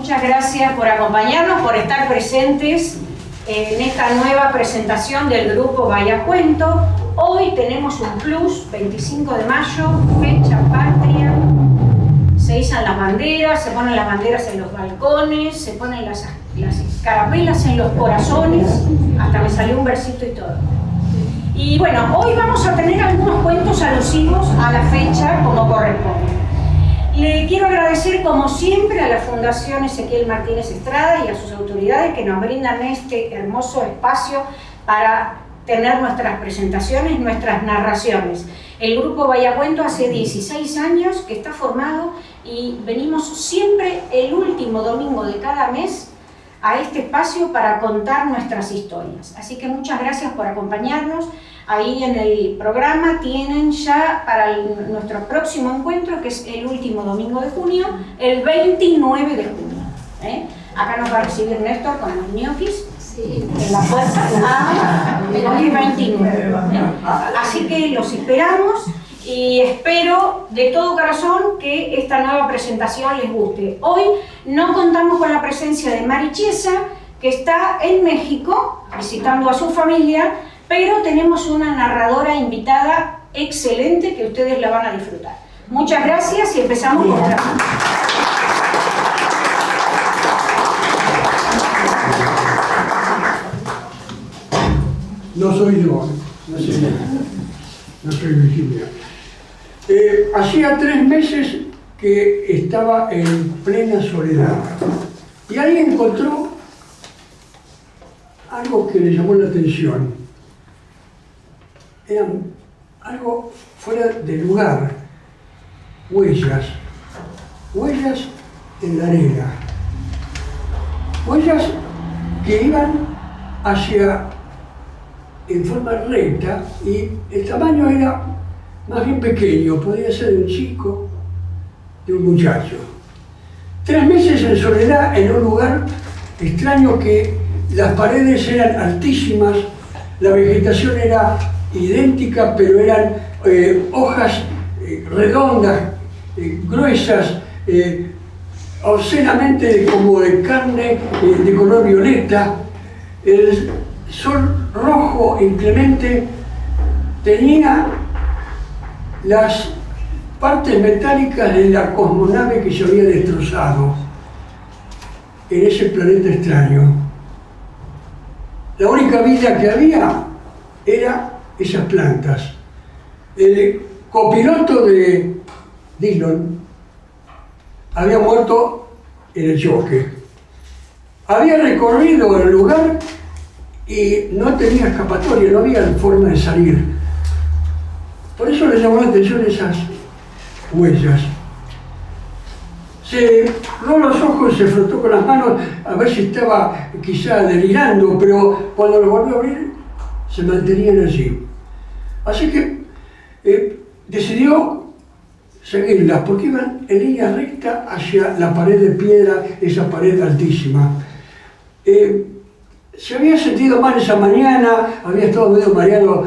Muchas gracias por acompañarnos, por estar presentes en esta nueva presentación del grupo Vaya Cuento. Hoy tenemos un plus, 25 de mayo, fecha patria. Se izan las banderas, se ponen las banderas en los balcones, se ponen las carabelas en los corazones, hasta me salió un versito y todo. Y bueno, hoy vamos a tener algunos cuentos alusivos a la fecha como corresponde. Le quiero agradecer como siempre a la Fundación Ezequiel Martínez Estrada y a sus autoridades que nos brindan este hermoso espacio para tener nuestras presentaciones, nuestras narraciones. El grupo Vaya Cuento hace 16 años que está formado y venimos siempre el último domingo de cada mes a este espacio para contar nuestras historias. Así que muchas gracias por acompañarnos. Ahí en el programa tienen ya para nuestro próximo encuentro, que es el último domingo de junio, el 29 de junio. Acá nos va a recibir Néstor con los ñoquis en la puerta. El 29. Así que los esperamos y espero de todo corazón que esta nueva presentación les guste. Hoy no contamos con la presencia de Mari Chiesa, que está en México visitando a su familia, pero tenemos una narradora invitada excelente que ustedes la van a disfrutar. Muchas gracias y empezamos con la... No soy yo, no soy Virginia. Hacía 3 meses que estaba en plena soledad y alguien encontró algo que le llamó la atención. Era algo fuera de lugar, huellas en la arena, huellas que iban en forma recta y el tamaño era más bien pequeño, podía ser de un chico, de un muchacho. 3 meses en soledad en un lugar extraño que las paredes eran altísimas, la vegetación era idéntica, pero eran hojas redondas, gruesas, obscenamente como de carne de color violeta. El sol rojo inclemente tenía las partes metálicas de la cosmonave que se había destrozado en ese planeta extraño. La única vida que había era esas plantas. El copiloto de Dillon había muerto en el choque. Había recorrido el lugar y no tenía escapatoria, no había forma de salir. Por eso le llamó la atención esas huellas. Se cerró los ojos y se frotó con las manos a ver si estaba quizá delirando, pero cuando lo volvió a abrir se mantenían allí. Así que decidió seguirlas porque iban en línea recta hacia la pared de piedra, esa pared altísima. Se había sentido mal esa mañana, había estado medio mareado,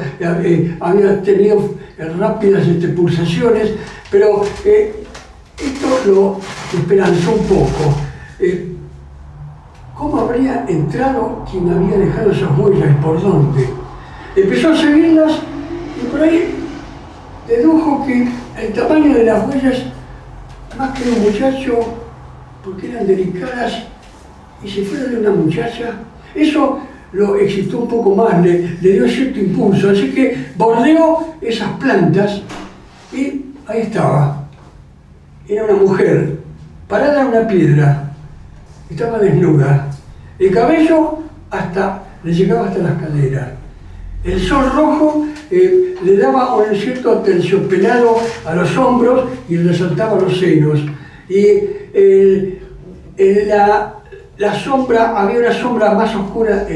había tenido rápidas pulsaciones, pero esto lo esperanzó un poco. ¿Cómo habría entrado quien había dejado esas huellas y por dónde? Empezó a seguirlas y por ahí dedujo que el tamaño de las huellas, más que de un muchacho, porque eran delicadas, y si fuera de una muchacha, eso lo excitó un poco más, le dio cierto impulso, así que bordeó esas plantas y ahí estaba. Era una mujer, parada en una piedra, estaba desnuda, el cabello le llegaba hasta las caderas. El sol rojo le daba un cierto aterciopelado a los hombros y resaltaba los senos. Y la sombra, había una sombra más oscura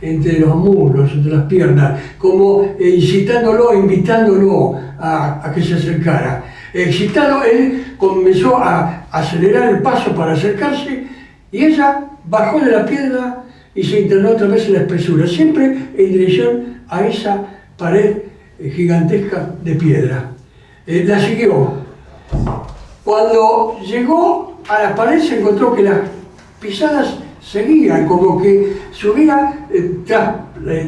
entre los muslos, entre las piernas, como incitándolo, invitándolo a que se acercara. Excitado, él comenzó a acelerar el paso para acercarse y ella bajó de la piedra y se internó otra vez en la espesura, siempre en dirección a esa pared gigantesca de piedra. La siguió. Cuando llegó a la pared se encontró que pisadas seguían, como que se hubiera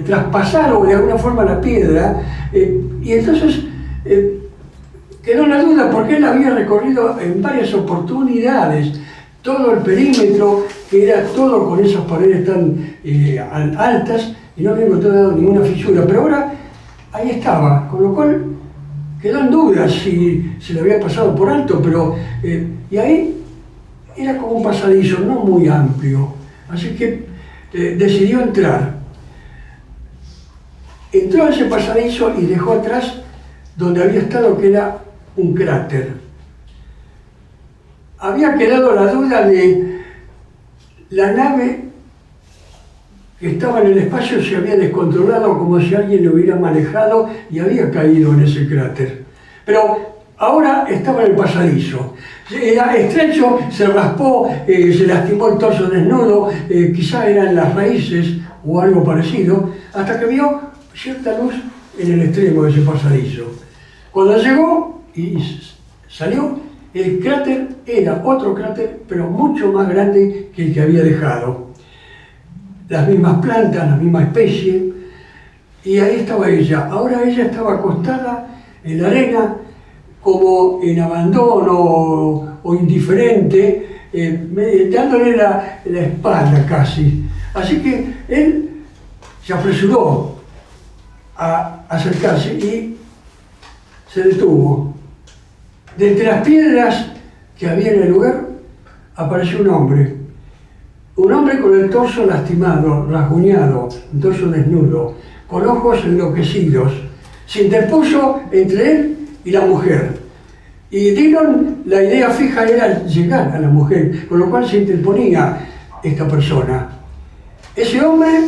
traspasado de alguna forma la piedra, y entonces quedó la duda porque él había recorrido en varias oportunidades todo el perímetro, que era todo con esas paredes tan altas, y no había encontrado ninguna fisura, pero ahora ahí estaba, con lo cual quedó en duda si se le había pasado por alto, pero y ahí era como un pasadizo, no muy amplio, así que decidió entrar. Entró a ese pasadizo y dejó atrás donde había estado, que era un cráter. Había quedado la duda de la nave que estaba en el espacio, se había descontrolado como si alguien lo hubiera manejado y había caído en ese cráter. Pero ahora estaba en el pasadizo. Era estrecho, se raspó, se lastimó el torso desnudo, quizá eran las raíces o algo parecido, hasta que vio cierta luz en el extremo de ese pasadizo. Cuando llegó y salió, el cráter era otro cráter, pero mucho más grande que el que había dejado. Las mismas plantas, la misma especie, y ahí estaba ella. Ahora ella estaba acostada en la arena, como en abandono o indiferente, dándole la espalda casi. Así que él se apresuró a acercarse y se detuvo. De entre las piedras que había en el lugar apareció un hombre con el torso lastimado, rasguñado, un torso desnudo, con ojos enloquecidos. Se interpuso entre él y la mujer. Y Dillon, la idea fija era llegar a la mujer, con lo cual se interponía esta persona. Ese hombre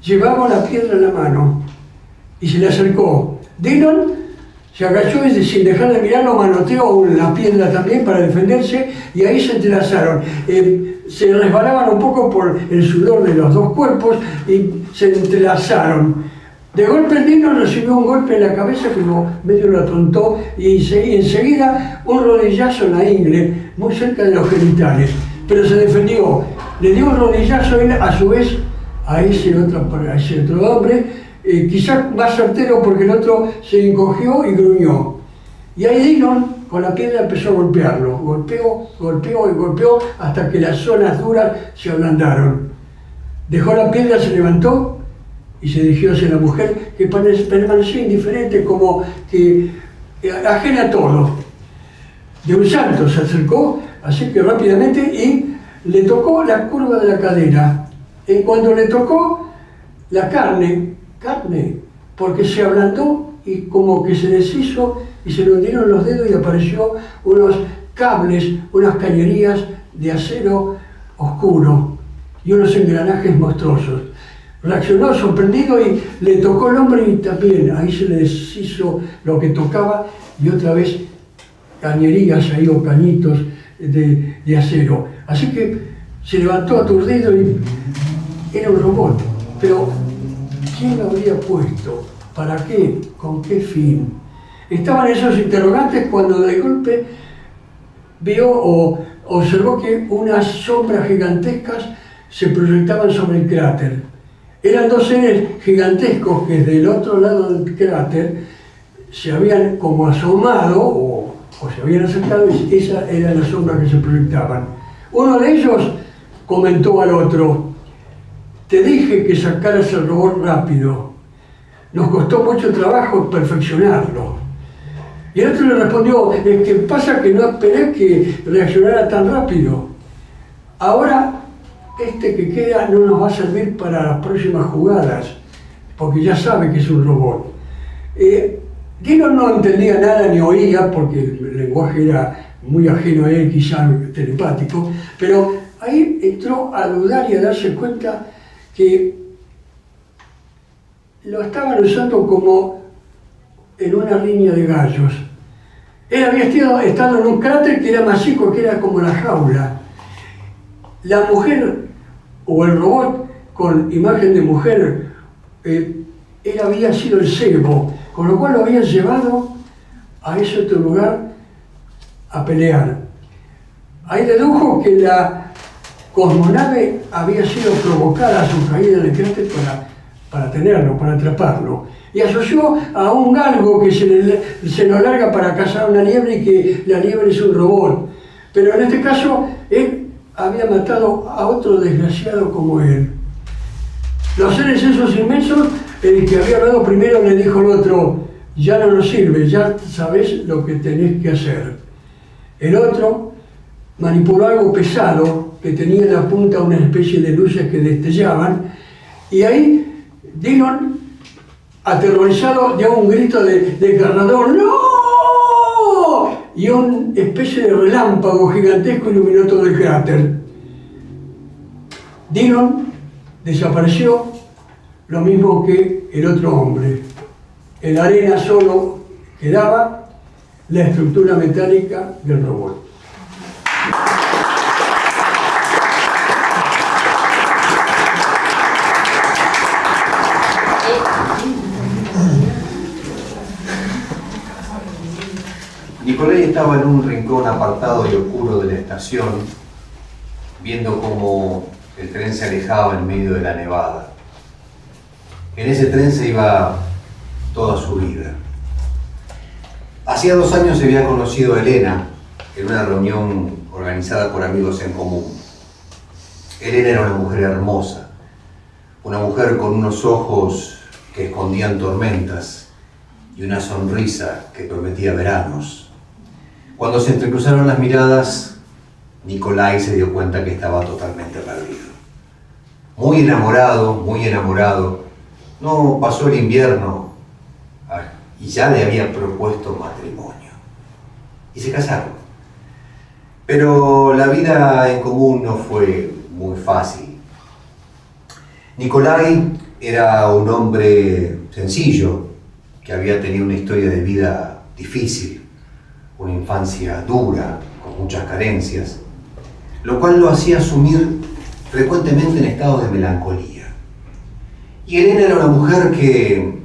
llevaba la piedra en la mano y se le acercó. Dillon se agachó y sin dejar de mirarlo manoteó la piedra también para defenderse, y ahí se entrelazaron. Se resbalaban un poco por el sudor de los dos cuerpos y se entrelazaron. De golpe el Dillon recibió un golpe en la cabeza que medio lo atontó, y enseguida un rodillazo en la ingle, muy cerca de los genitales. Pero se defendió. Le dio un rodillazo él, a su vez, a ese otro hombre, quizás más certero porque el otro se encogió y gruñó. Y ahí Dillon con la piedra empezó a golpearlo. Golpeó hasta que las zonas duras se ablandaron. Dejó la piedra, se levantó y se dirigió hacia la mujer, que permaneció indiferente, como que ajena a todo. De un salto se acercó, así que rápidamente, y le tocó la curva de la cadera. En cuanto le tocó la carne, porque se ablandó y como que se deshizo y se le hundieron los dedos y apareció unos cables, unas cañerías de acero oscuro y unos engranajes monstruosos. Reaccionó sorprendido y le tocó el hombro, y también ahí se le deshizo lo que tocaba, y otra vez cañerías ahí o cañitos de acero. Así que se levantó aturdido y era un robot. Pero ¿quién lo habría puesto? ¿Para qué? ¿Con qué fin? Estaban esos interrogantes cuando de golpe vio o observó que unas sombras gigantescas se proyectaban sobre el cráter. Eran dos seres gigantescos que del otro lado del cráter se habían como asomado o se habían acercado, y esa era la sombra que se proyectaban. Uno de ellos comentó al otro: te dije que sacaras el robot rápido. Nos costó mucho trabajo perfeccionarlo. Y el otro le respondió: es que pasa que no esperé que reaccionara tan rápido. Ahora este que queda no nos va a servir para las próximas jugadas, porque ya sabe que es un robot. Dillon no entendía nada ni oía, porque el lenguaje era muy ajeno a él, quizá telepático, pero ahí entró a dudar y a darse cuenta que lo estaban usando como en una riña de gallos. Él había estado en un cráter que era más chico, que era como la jaula. La mujer, o el robot con imagen de mujer, él había sido el cebo, con lo cual lo habían llevado a ese otro lugar a pelear. Ahí dedujo que la cosmonave había sido provocada a su caída en el cráter para tenerlo, para atraparlo. Y asoció a un galgo que se lo larga para cazar una liebre y que la liebre es un robot. Pero en este caso, él había matado a otro desgraciado como él. Los seres esos inmensos, el que había hablado primero le dijo al otro: ya no nos sirve, ya sabés lo que tenés que hacer. El otro manipuló algo pesado que tenía en la punta una especie de luces que destellaban, y ahí Dillon, aterrorizado, dio un grito de desgarrador: ¡no! Y una especie de relámpago gigantesco iluminó todo el cráter. Dillon desapareció, lo mismo que el otro hombre. En la arena solo quedaba la estructura metálica del robot. Nicolai estaba en un rincón apartado y oscuro de la estación, viendo cómo el tren se alejaba en medio de la nevada. En ese tren se iba toda su vida. Hacía 2 años se había conocido a Elena en una reunión organizada por amigos en común. Elena era una mujer hermosa, una mujer con unos ojos que escondían tormentas y una sonrisa que prometía veranos. Cuando se entrecruzaron las miradas, Nicolai se dio cuenta que estaba totalmente perdido. Muy enamorado, no pasó el invierno y ya le había propuesto matrimonio. Y se casaron. Pero la vida en común no fue muy fácil. Nicolai era un hombre sencillo, que había tenido una historia de vida difícil, una infancia dura, con muchas carencias, lo cual lo hacía sumir frecuentemente en estados de melancolía. Y Elena era una mujer que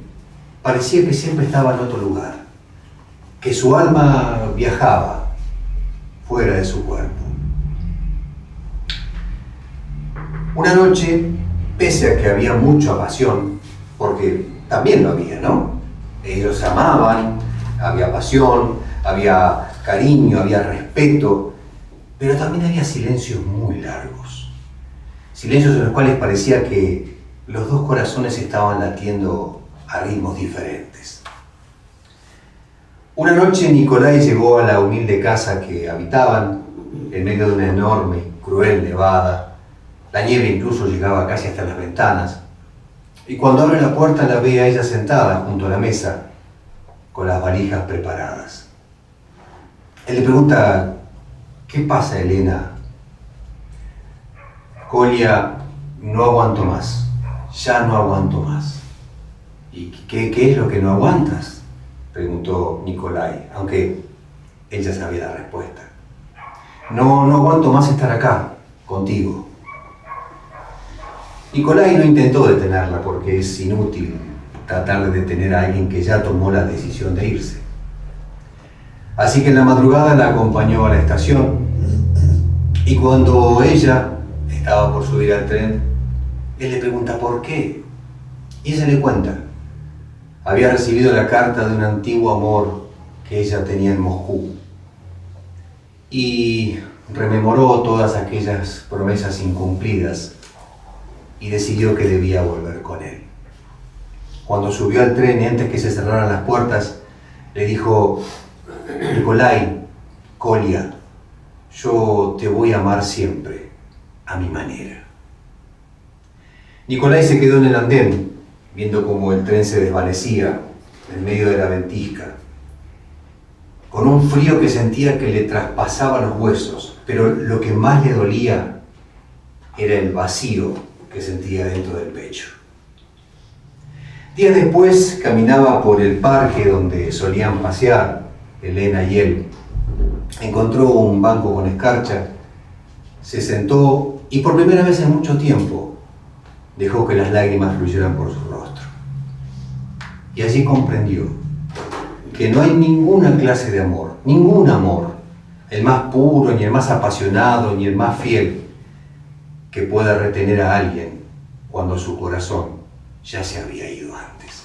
parecía que siempre estaba en otro lugar, que su alma viajaba fuera de su cuerpo. Una noche, pese a que había mucha pasión, porque también lo había, ¿no? Ellos se amaban, había pasión, había cariño, había respeto, pero también había silencios muy largos. Silencios en los cuales parecía que los dos corazones estaban latiendo a ritmos diferentes. Una noche Nicolai llegó a la humilde casa que habitaban, en medio de una enorme, cruel nevada. La nieve incluso llegaba casi hasta las ventanas. Y cuando abre la puerta la ve a ella sentada junto a la mesa, con las valijas preparadas. Él le pregunta: ¿qué pasa, Elena? Colia, no aguanto más. Ya no aguanto más. ¿Y qué es lo que no aguantas?, preguntó Nicolai, aunque él ya sabía la respuesta. No aguanto más estar acá, contigo. Nicolai no intentó detenerla porque es inútil tratar de detener a alguien que ya tomó la decisión de irse. Así que en la madrugada la acompañó a la estación, y cuando ella estaba por subir al tren, él le pregunta por qué, y ella le cuenta. Había recibido la carta de un antiguo amor que ella tenía en Moscú, y rememoró todas aquellas promesas incumplidas y decidió que debía volver con él. Cuando subió al tren y antes que se cerraran las puertas, le dijo: Nicolai, Colia, yo te voy a amar siempre, a mi manera. Nicolai se quedó en el andén, viendo cómo el tren se desvanecía en medio de la ventisca, con un frío que sentía que le traspasaba los huesos, pero lo que más le dolía era el vacío que sentía dentro del pecho. Días después caminaba por el parque donde solían pasear Elena y él. Encontró un banco con escarcha, se sentó y por primera vez en mucho tiempo dejó que las lágrimas fluyeran por su rostro. Y allí comprendió que no hay ninguna clase de amor, ningún amor, el más puro, ni el más apasionado, ni el más fiel, que pueda retener a alguien cuando su corazón ya se había ido antes.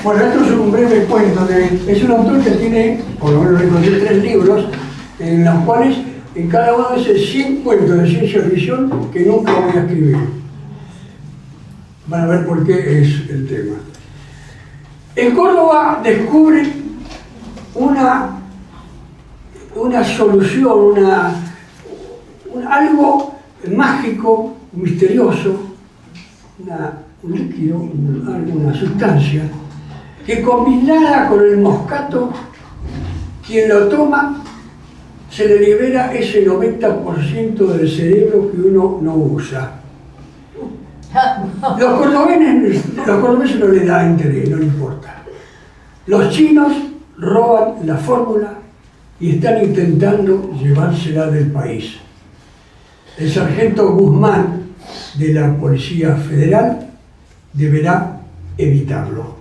Bueno, esto es un breve cuento. Es un autor que tiene, por lo menos encontré 3 libros, en los cuales en cada uno dice 100 cuentos de ciencia ficción que nunca voy a escribir. Van a ver por qué es el tema. En Córdoba descubren una solución, algo mágico, misterioso, un líquido, una sustancia, que combinada con el moscato, quien lo toma, se le libera ese 90% del cerebro que uno no usa. Los cordobeses no les da interés, no les importa. Los chinos roban la fórmula y están intentando llevársela del país. El sargento Guzmán de la Policía Federal deberá evitarlo.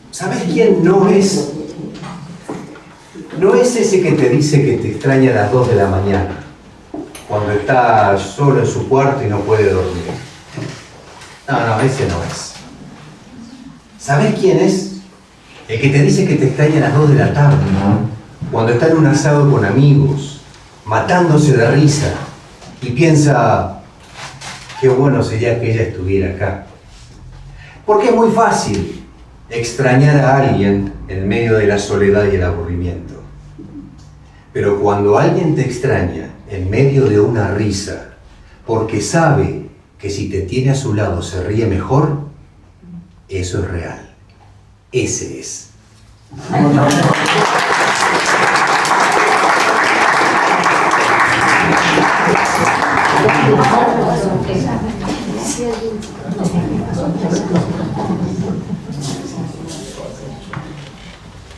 ¿Sabes quién no es? No es ese que te dice que te extraña a las 2 de la mañana, cuando está solo en su cuarto y no puede dormir. No, ese no es. ¿Sabes quién es? El que te dice que te extraña a las 2 de la tarde, cuando está en un asado con amigos, matándose de risa, y piensa, qué bueno sería que ella estuviera acá. Porque es muy fácil extrañar a alguien en medio de la soledad y el aburrimiento. Pero cuando alguien te extraña en medio de una risa, porque sabe que si te tiene a su lado se ríe mejor, eso es real. Ese es.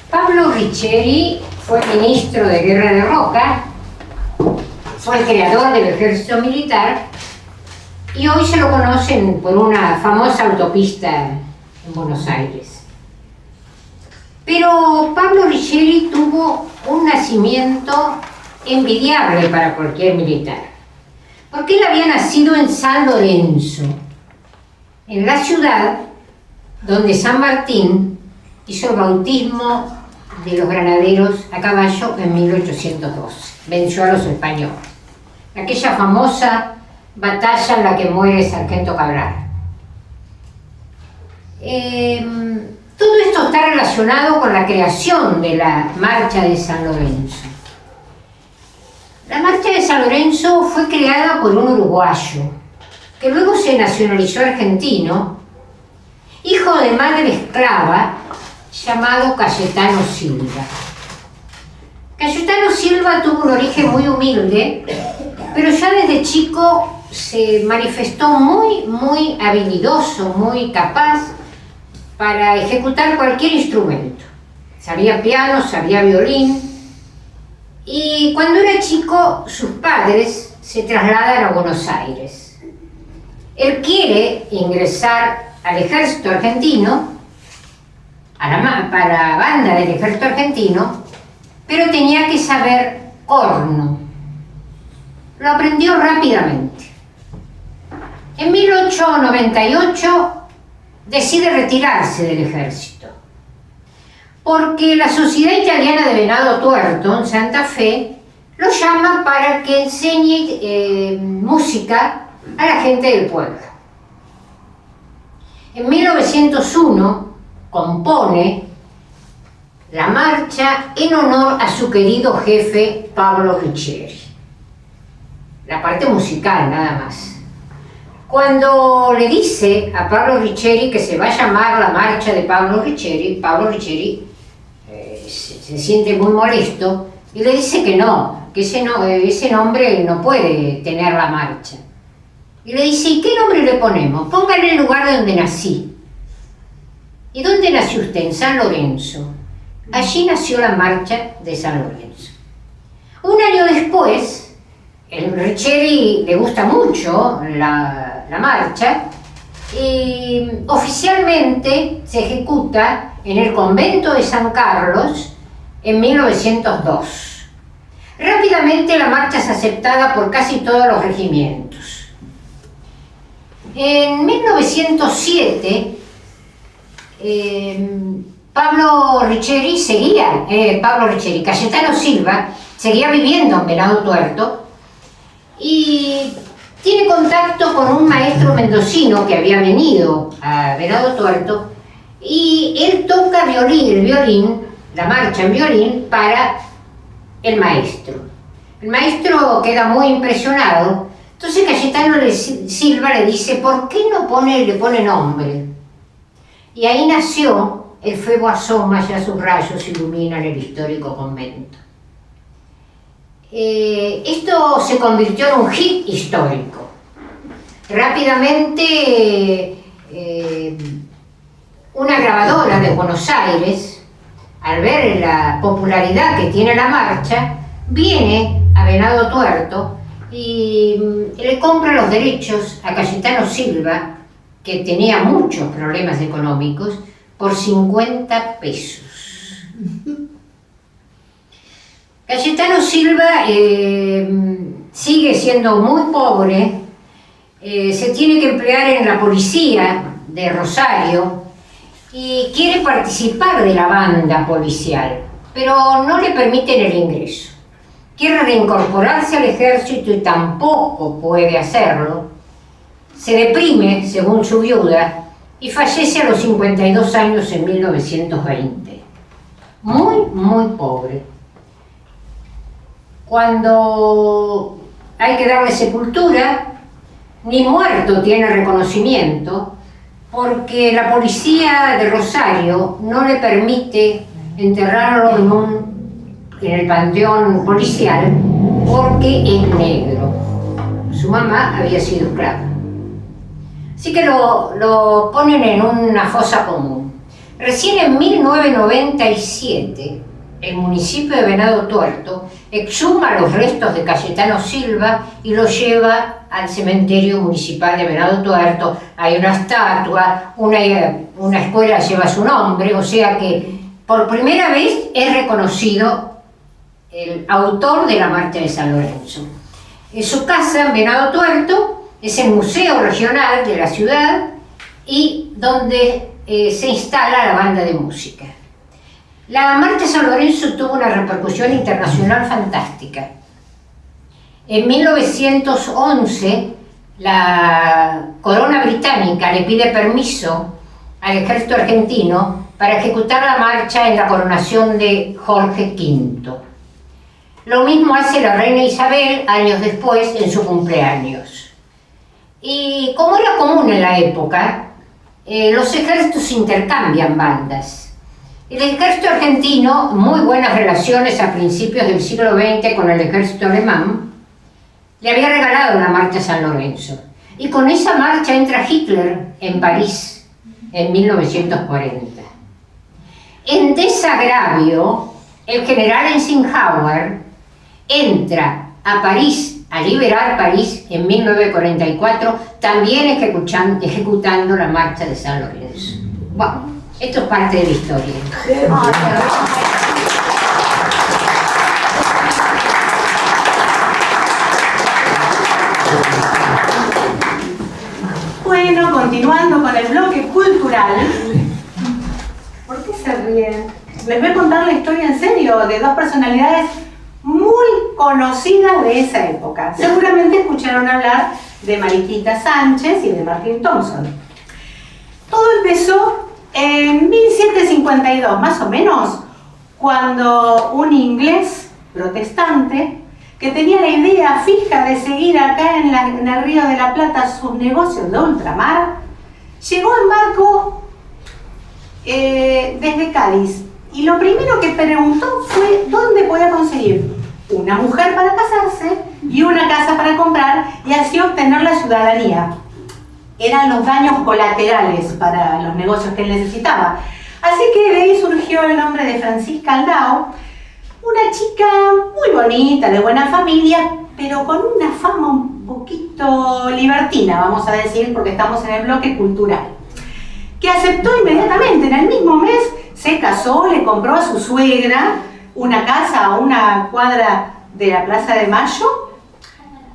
Pablo Riccieri fue ministro de Guerra de Roca, fue el creador del ejército militar y hoy se lo conocen por una famosa autopista en Buenos Aires. Pero Pablo Riccieri tuvo un nacimiento envidiable para cualquier militar, porque él había nacido en San Lorenzo, en la ciudad donde San Martín hizo el bautismo de los granaderos a caballo en 1812. Venció a los españoles. Aquella famosa batalla en la que muere el sargento Cabral. Todo esto está relacionado con la creación de la Marcha de San Lorenzo. La Marcha de San Lorenzo fue creada por un uruguayo, que luego se nacionalizó argentino, hijo de madre esclava, llamado Cayetano Silva. Cayetano Silva tuvo un origen muy humilde, pero ya desde chico se manifestó muy habilidoso, muy capaz para ejecutar cualquier instrumento. Sabía piano, sabía violín, y cuando era chico sus padres se trasladan a Buenos Aires. Él quiere ingresar al ejército argentino, para la banda del ejército argentino, pero tenía que saber corno. Lo aprendió rápidamente. En 1898 decide retirarse del ejército, porque la Sociedad Italiana de Venado Tuerto en Santa Fe lo llama para que enseñe música a la gente del pueblo. En 1901 compone la marcha en honor a su querido jefe Pablo Riccieri. La parte musical nada más. Cuando le dice a Pablo Riccieri que se va a llamar la marcha de Pablo Riccieri se siente muy molesto y le dice que ese nombre no puede tener la marcha. Y le dice, ¿y qué nombre le ponemos? Póngale el lugar de donde nací. ¿Y dónde nació usted? En San Lorenzo. Allí nació la marcha de San Lorenzo. Un año después, el Riccieri le gusta mucho la marcha y oficialmente se ejecuta en el convento de San Carlos en 1902. Rápidamente la marcha es aceptada por casi todos los regimientos. En 1907, Cayetano Silva seguía viviendo en Venado Tuerto y tiene contacto con un maestro mendocino que había venido a Venado Tuerto y él toca la marcha en violín para el maestro. El maestro queda muy impresionado, entonces Cayetano Silva le dice, ¿por qué no le pone nombre? Y ahí nació El fuego asoma, ya sus rayos iluminan el histórico convento. Esto se convirtió en un hit histórico. Rápidamente, una grabadora de Buenos Aires, al ver la popularidad que tiene la marcha, viene a Venado Tuerto y le compra los derechos a Cayetano Silva, que tenía muchos problemas económicos, por 50 pesos. Cayetano Silva sigue siendo muy pobre, se tiene que emplear en la policía de Rosario y quiere participar de la banda policial, pero no le permiten el ingreso. Quiere reincorporarse al ejército y tampoco puede hacerlo. Se deprime, según su viuda, y fallece a los 52 años en 1920. Muy pobre. Cuando hay que darle sepultura, ni muerto tiene reconocimiento, porque la policía de Rosario no le permite enterrarlo en el panteón policial porque es negro. Su mamá había sido esclava. Así que lo ponen en una fosa común. Recién en 1997, el municipio de Venado Tuerto exhuma los restos de Cayetano Silva y los lleva al cementerio municipal de Venado Tuerto. Hay una estatua, una escuela lleva su nombre, o sea que por primera vez es reconocido el autor de la marcha de San Lorenzo. En su casa, en Venado Tuerto, es el museo regional de la ciudad y donde se instala la banda de música. La marcha de San Lorenzo tuvo una repercusión internacional fantástica. En 1911, la corona británica le pide permiso al ejército argentino para ejecutar la marcha en la coronación de Jorge V. Lo mismo hace la reina Isabel años después en su cumpleaños. Y como era común en la época, los ejércitos intercambian bandas. El ejército argentino, muy buenas relaciones a principios del siglo XX con el ejército alemán, le había regalado la marcha San Lorenzo. Y con esa marcha entra Hitler en París en 1940. En desagravio, el general Eisenhower entra a París, a liberar París en 1944, también ejecutando la marcha de San Lorenzo. Bueno, esto es parte de la historia. Bueno, continuando con el bloque cultural. ¿Por qué se ríen? Les voy a contar la historia en serio de dos personalidades muy conocidas de esa época. Seguramente escucharon hablar de Mariquita Sánchez y de Martín Thompson. Todo empezó en 1752, más o menos, cuando un inglés protestante que tenía la idea fija de seguir acá en el Río de la Plata sus negocios de ultramar, llegó en barco desde Cádiz. Y lo primero que preguntó fue dónde podía conseguir una mujer para casarse y una casa para comprar y así obtener la ciudadanía. Eran los daños colaterales para los negocios que él necesitaba. Así que de ahí surgió el nombre de Francisca Aldao, una chica muy bonita, de buena familia, pero con una fama un poquito libertina, vamos a decir, porque estamos en el bloque cultural, que aceptó inmediatamente. En el mismo mes se casó, le compró a su suegra una casa a una cuadra de la Plaza de Mayo.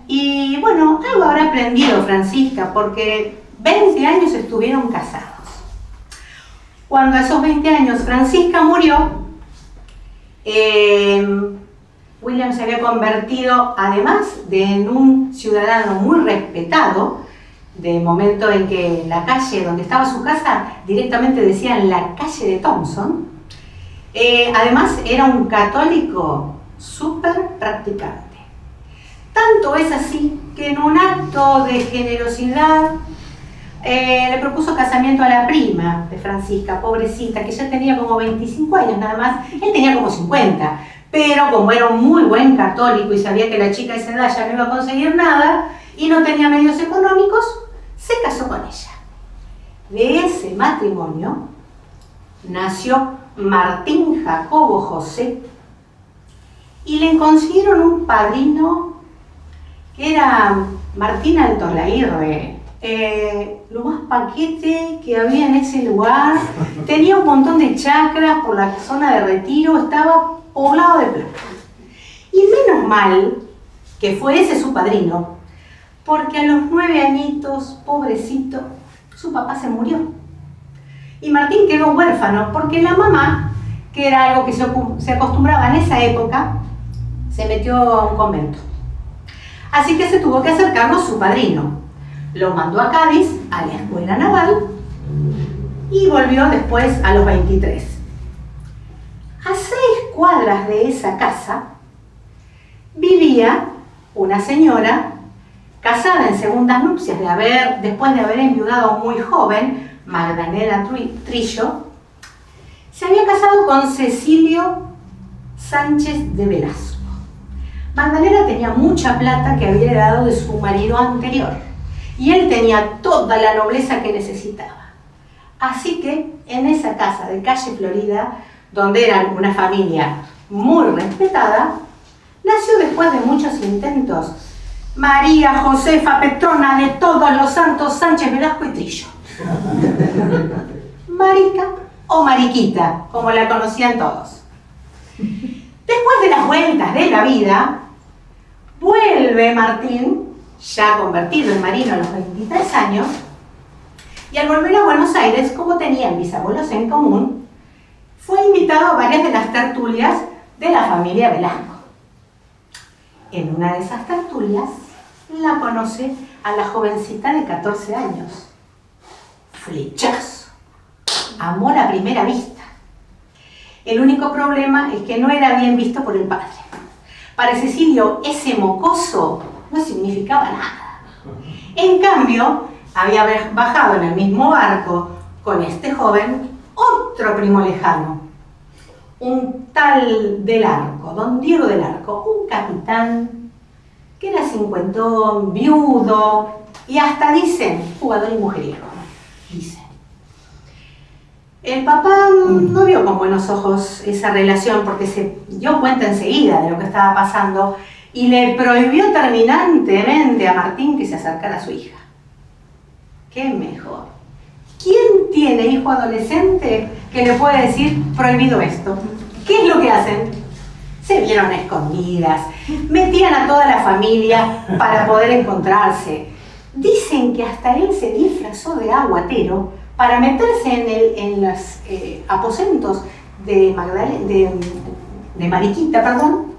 Y bueno, algo habrá aprendido Francisca, porque 20 años estuvieron casados. Cuando a esos 20 años Francisca murió, William se había convertido, además de en un ciudadano muy respetado, de momento en que la calle donde estaba su casa directamente decían la calle de Thompson, además era un católico súper practicante. Tanto es así que en un acto de generosidad le propuso casamiento a la prima de Francisca, pobrecita, que ya tenía como 25 años nada más, él tenía como 50, pero como era un muy buen católico y sabía que la chica de esa edad ya no iba a conseguir nada y no tenía medios económicos, se casó con ella. De ese matrimonio nació Martín Jacobo José y le consiguieron un padrino que era Martín Altolaguirre, lo más paquete que había en ese lugar, tenía un montón de chacras por la zona de Retiro, estaba poblado de plata. Y menos mal que fue ese su padrino, porque a los 9 añitos, pobrecito, su papá se murió. Y Martín quedó huérfano porque la mamá, que era algo que se acostumbraba en esa época, se metió a un convento. Así que se tuvo que hacer cargo su padrino. Lo mandó a Cádiz, a la escuela naval, y volvió después a los 23. A 6 cuadras de esa casa vivía una señora casada en segundas nupcias después de haber enviudado muy joven, Magdalena Trillo. Se había casado con Cecilio Sánchez de Velasco. Magdalena tenía mucha plata que había heredado de su marido anterior y él tenía toda la nobleza que necesitaba. Así que en esa casa de calle Florida, donde eran una familia muy respetada, nació después de muchos intentos María Josefa Petrona de todos los santos Sánchez Velasco y Trillo. Marica o Mariquita, como la conocían todos. Después de las vueltas de la vida, vuelve Martín, ya convertido en marino a los 23 años, y al volver a Buenos Aires, como tenían bisabuelos en común, fue invitado a varias de las tertulias de la familia Velasco. En una de esas tertulias la conoce a la jovencita de 14 años. Flechazo. Amor a primera vista. El único problema es que no era bien visto por el padre. Para Cecilio, ese mocoso no significaba nada. En cambio, había bajado en el mismo barco con este joven otro primo lejano, un tal Del Arco, don Diego Del Arco, un capitán que era cincuentón, viudo y hasta dicen jugador y mujeriego, dicen. El papá no vio con buenos ojos esa relación porque se dio cuenta enseguida de lo que estaba pasando y le prohibió terminantemente a Martín que se acercara a su hija. ¿Qué mejor? ¿Quién tiene hijo adolescente que le puede decir prohibido esto? ¿Qué es lo que hacen? Se vieron a escondidas, metían a toda la familia para poder encontrarse. Dicen que hasta él se disfrazó de aguatero para meterse en los aposentos de Mariquita, perdón,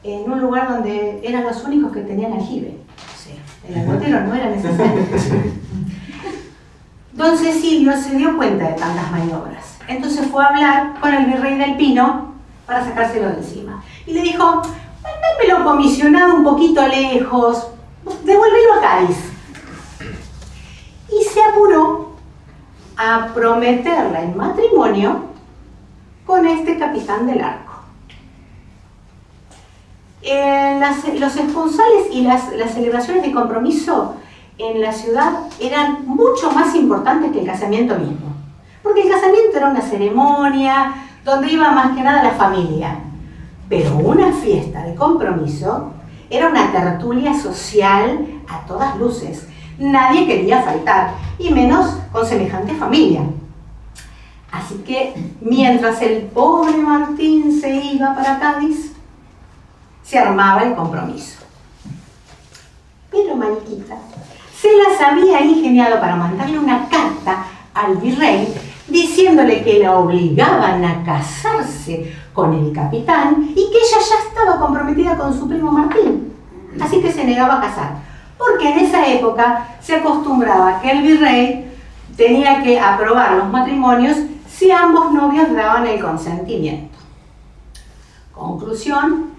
en un lugar donde eran los únicos que tenían aljibe. O sea, el aguatero no era necesario. Don Cecilio se dio cuenta de tantas maniobras. Entonces fue a hablar con el virrey del Pino para sacárselo de encima. Y le dijo, mándamelo comisionado un poquito lejos, devuélvelo a Cádiz. Y se apuró a prometerla en matrimonio con este capitán del Arco. Los esponsales y las celebraciones de compromiso en la ciudad eran mucho más importantes que el casamiento mismo. porque el casamiento era una ceremonia donde iba más que nada la familia. Pero una fiesta de compromiso era una tertulia social a todas luces. Nadie quería faltar, y menos con semejante familia. Así que, mientras el pobre Martín se iba para Cádiz, se armaba el compromiso. Pero Mariquita se las había ingeniado para mandarle una carta al virrey diciéndole que la obligaban a casarse con el capitán y que ella ya estaba comprometida con su primo Martín. Así que se negaba a casar, porque en esa época se acostumbraba que el virrey tenía que aprobar los matrimonios si ambos novios daban el consentimiento. Conclusión,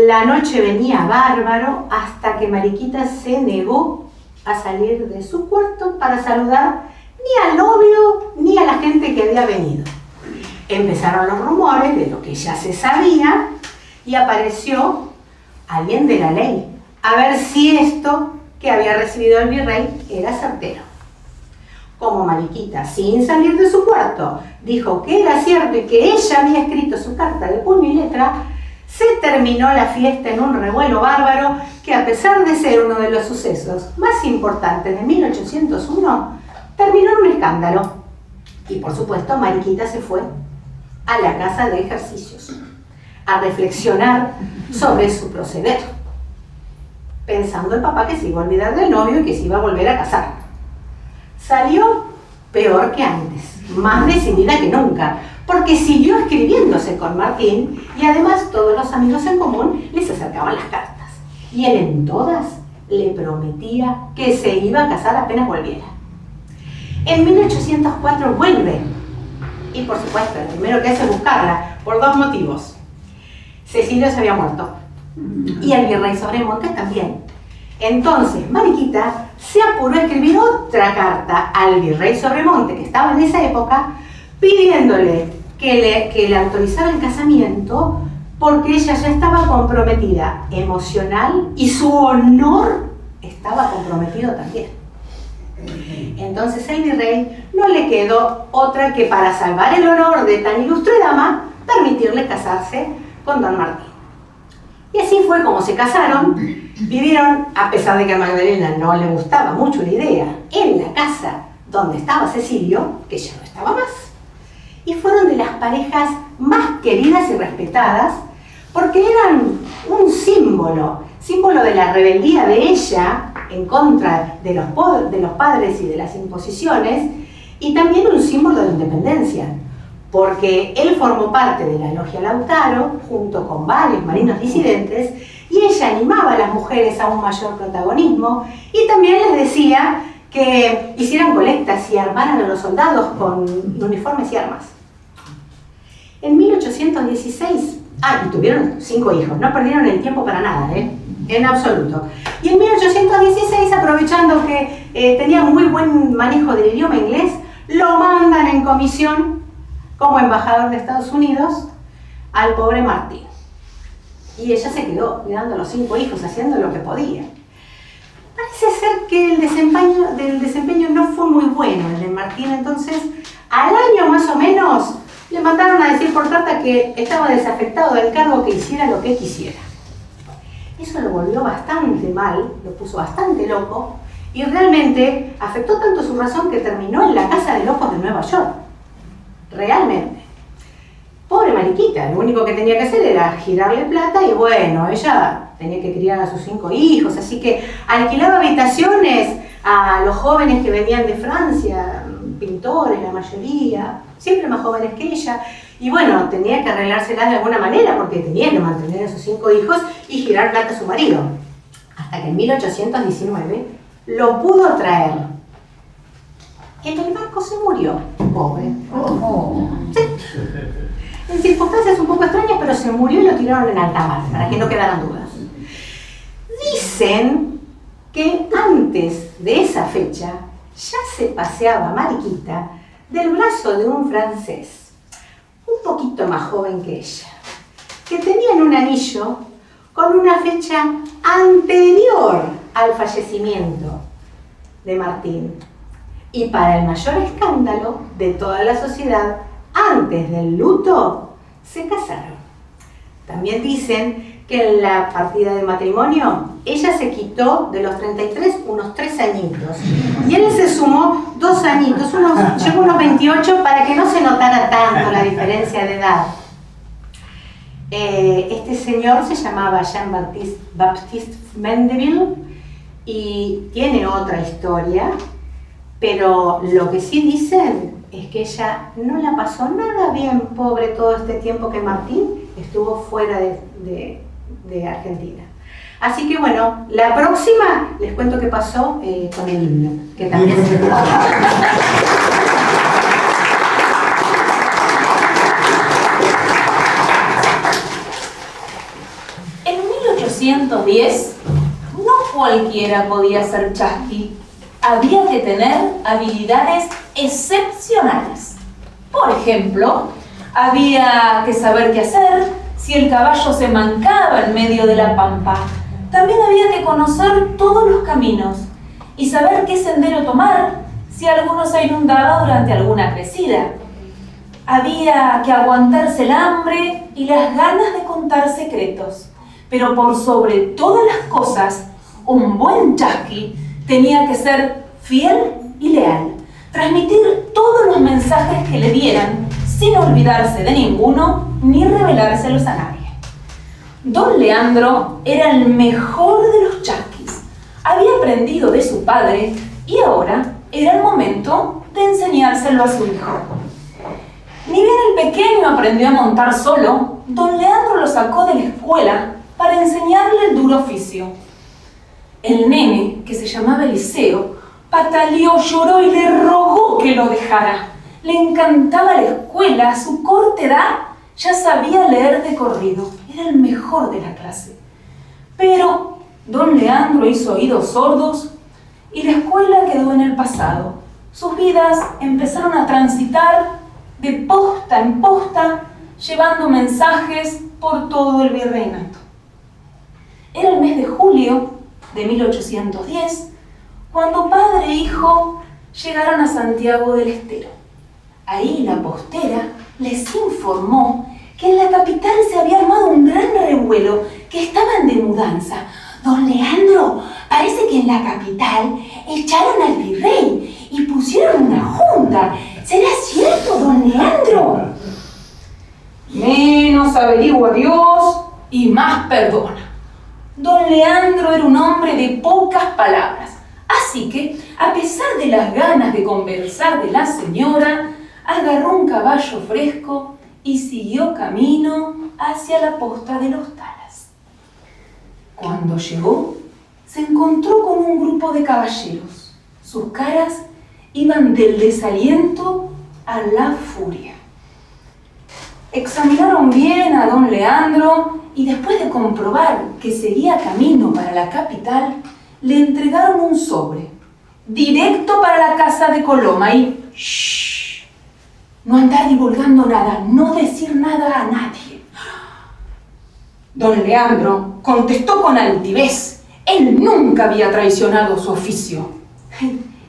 la noche venía bárbaro hasta que Mariquita se negó a salir de su cuarto para saludar ni al novio ni a la gente que había venido. Empezaron los rumores de lo que ya se sabía y apareció alguien de la ley a ver si esto que había recibido el virrey era certero. Como Mariquita, sin salir de su cuarto, dijo que era cierto y que ella había escrito su carta de puño y letra, se terminó la fiesta en un revuelo bárbaro que, a pesar de ser uno de los sucesos más importantes de 1801, terminó en un escándalo. Y por supuesto, Mariquita se fue a la casa de ejercicios a reflexionar sobre su proceder, pensando el papá que se iba a olvidar del novio y que se iba a volver a casar. Salió peor que antes, más decidida que nunca, porque siguió escribiéndose con Martín y además todos los amigos en común les acercaban las cartas. Y él en todas le prometía que se iba a casar apenas volviera. En 1804 vuelve y, por supuesto, lo primero que hace es buscarla por dos motivos. Cecilio se había muerto y el virrey Sobremonte también. Entonces Mariquita se apuró a escribir otra carta al virrey Sobremonte, que estaba en esa época, pidiéndole que le autorizara el casamiento porque ella ya estaba comprometida emocional y su honor estaba comprometido también. Entonces el virrey no le quedó otra que, para salvar el honor de tan ilustre dama, permitirle casarse con don Martín. Y así fue como se casaron. Vivieron, a pesar de que a Magdalena no le gustaba mucho la idea, en la casa donde estaba Cecilio, que ya no estaba más. Y fueron de las parejas más queridas y respetadas, porque eran un símbolo de la rebeldía de ella en contra de los padres y de las imposiciones, y también un símbolo de independencia, porque él formó parte de la Logia Lautaro, junto con varios marinos disidentes, y ella animaba a las mujeres a un mayor protagonismo, y también les decía que hicieran colectas y armaran a los soldados con uniformes y armas. En 1816, y tuvieron 5 hijos, no perdieron el tiempo para nada, en absoluto. Y en 1816, aprovechando que tenía muy buen manejo del idioma inglés, lo mandan en comisión como embajador de Estados Unidos al pobre Martín. Y ella se quedó cuidando a los 5 hijos, haciendo lo que podía. Parece ser que el desempeño no fue muy bueno, el de Martín. Entonces, al año más o menos, le mandaron a decir por carta que estaba desafectado del cargo, que hiciera lo que quisiera. Eso lo volvió bastante mal, lo puso bastante loco, y realmente afectó tanto su razón que terminó en la casa de locos de Nueva York. Realmente. Pobre Mariquita, lo único que tenía que hacer era girarle plata, y bueno, ella tenía que criar a sus 5 hijos, así que alquilaba habitaciones a los jóvenes que venían de Francia, pintores la mayoría, siempre más jóvenes que ella, y bueno, tenía que arreglárselas de alguna manera porque tenía que mantener a sus 5 hijos y girar plata a su marido. Hasta que en 1819 lo pudo traer. En el barco se murió, pobre. Sí. En circunstancias un poco extrañas, pero se murió y lo tiraron en alta mar, para que no quedaran dudas. Dicen que antes de esa fecha ya se paseaba Mariquita del brazo de un francés, un poquito más joven que ella, que tenía un anillo con una fecha anterior al fallecimiento de Martín. Y para el mayor escándalo de toda la sociedad, antes del luto, se casaron. También dicen que en la partida de matrimonio, ella se quitó de los 33 unos 3 añitos. Y él se sumó 2 añitos, llegó a unos 28 para que no se notara tanto la diferencia de edad. Este señor se llamaba Jean-Baptiste Mandeville y tiene otra historia, pero lo que sí dicen es que ella no la pasó nada bien, pobre, todo este tiempo que Martín estuvo fuera de Argentina. Así que bueno, la próxima les cuento qué pasó con el himno, que también se En 1810, no cualquiera podía ser chasqui. Había que tener habilidades excepcionales. Por ejemplo, había que saber qué hacer si el caballo se mancaba en medio de la pampa. También había que conocer todos los caminos y saber qué sendero tomar si alguno se inundaba durante alguna crecida. Había que aguantarse el hambre y las ganas de contar secretos. Pero por sobre todas las cosas, un buen chasqui tenía que ser fiel y leal, transmitir todos los mensajes que le dieran sin olvidarse de ninguno ni revelárselos a nadie. Don Leandro era el mejor de los chasquis. Había aprendido de su padre y ahora era el momento de enseñárselo a su hijo. Ni bien el pequeño aprendió a montar solo, don Leandro lo sacó de la escuela para enseñarle el duro oficio. El nene, que se llamaba Eliseo, pataleó, lloró y le rogó que lo dejara. Le encantaba la escuela, a su corta edad ya sabía leer de corrido, era el mejor de la clase. Pero don Leandro hizo oídos sordos y la escuela quedó en el pasado. Sus vidas empezaron a transitar de posta en posta, llevando mensajes por todo el virreinato. Era el mes de julio de 1810, cuando padre e hijo llegaron a Santiago del Estero. Ahí la postera les informó que en la capital se había armado un gran revuelo, que estaban de mudanza. Don Leandro, parece que en la capital echaron al virrey y pusieron una junta. ¿Será cierto, don Leandro? Menos averigua Dios y más perdona. Don Leandro era un hombre de pocas palabras, así que, a pesar de las ganas de conversar de la señora, agarró un caballo fresco y siguió camino hacia la posta de los Talas. Cuando llegó, se encontró con un grupo de caballeros. Sus caras iban del desaliento a la furia. Examinaron bien a don Leandro y después de comprobar que seguía camino para la capital, le entregaron un sobre, directo para la casa de Coloma y ¡shh! No andar divulgando nada, no decir nada a nadie. Don Leandro contestó con altivez. Él nunca había traicionado su oficio.